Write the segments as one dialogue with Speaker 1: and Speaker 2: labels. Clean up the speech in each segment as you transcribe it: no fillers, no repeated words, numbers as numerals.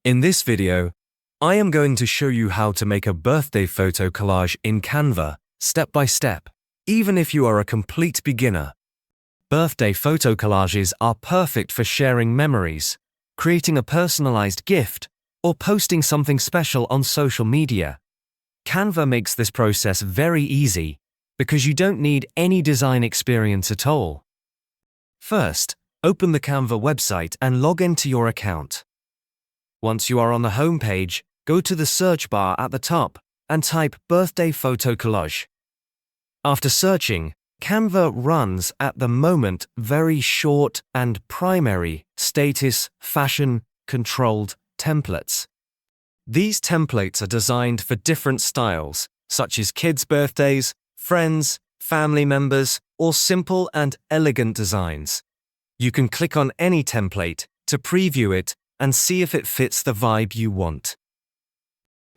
Speaker 1: In this video, I am going to show you how to make a birthday photo collage in Canva, step by step, even if you are a complete beginner. Birthday photo collages are perfect for sharing memories, creating a personalized gift, or posting something special on social media. Canva makes this process very easy because you don't need any design experience at all. First, open the Canva website and log into your account. Once you are on the home page, go to the search bar at the top and type birthday photo collage. After searching, Canva runs at the moment very short and primary status fashion controlled templates. These templates are designed for different styles, such as kids' birthdays, friends, family members, or simple and elegant designs. You can click on any template to preview it and see if it fits the vibe you want.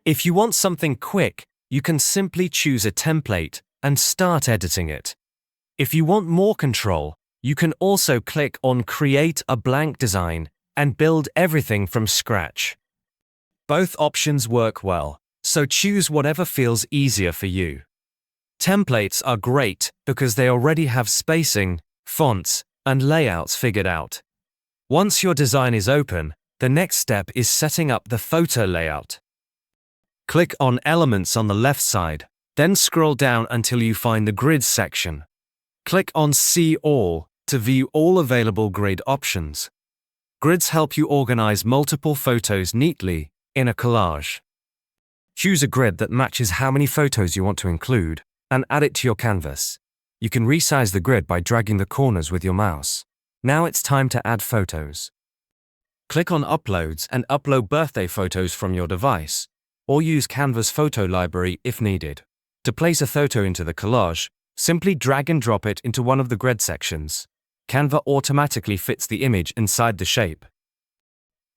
Speaker 1: If you want something quick, you can simply choose a template and start editing it. If you want more control, you can also click on Create a blank design and build everything from scratch. Both options work well, so choose whatever feels easier for you. Templates are great because they already have spacing, fonts, and layouts figured out. Once your design is open, the next step is setting up the photo layout. Click on Elements on the left side, then scroll down until you find the Grids section. Click on See All to view all available grid options. Grids help you organize multiple photos neatly in a collage. Choose a grid that matches how many photos you want to include and add it to your canvas. You can resize the grid by dragging the corners with your mouse. Now it's time to add photos. Click on Uploads and upload birthday photos from your device, or use Canva's photo library if needed. To place a photo into the collage, simply drag and drop it into one of the grid sections. Canva automatically fits the image inside the shape.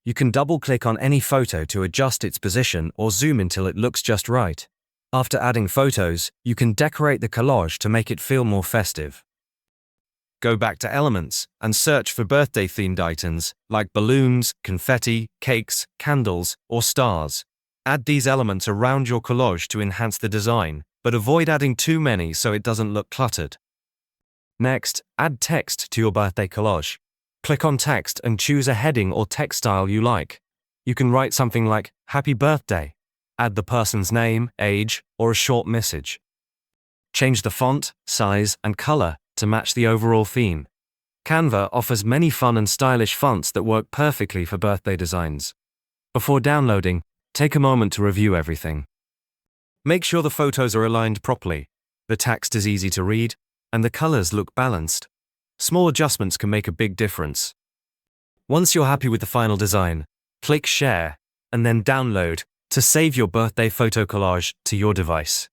Speaker 1: You can double-click on any photo to adjust its position or zoom until it looks just right. After adding photos, you can decorate the collage to make it feel more festive. Go back to Elements and search for birthday-themed items like balloons, confetti, cakes, candles, or stars. Add these elements around your collage to enhance the design, but avoid adding too many so it doesn't look cluttered. Next, add text to your birthday collage. Click on Text and choose a heading or text style you like. You can write something like, Happy Birthday. Add the person's name, age, or a short message. Change the font, size, and color to match the overall theme. Canva offers many fun and stylish fonts that work perfectly for birthday designs. Before downloading, take a moment to review everything. Make sure the photos are aligned properly, the text is easy to read, and the colors look balanced. Small adjustments can make a big difference. Once you're happy with the final design, click Share, and then Download to save your birthday photo collage to your device.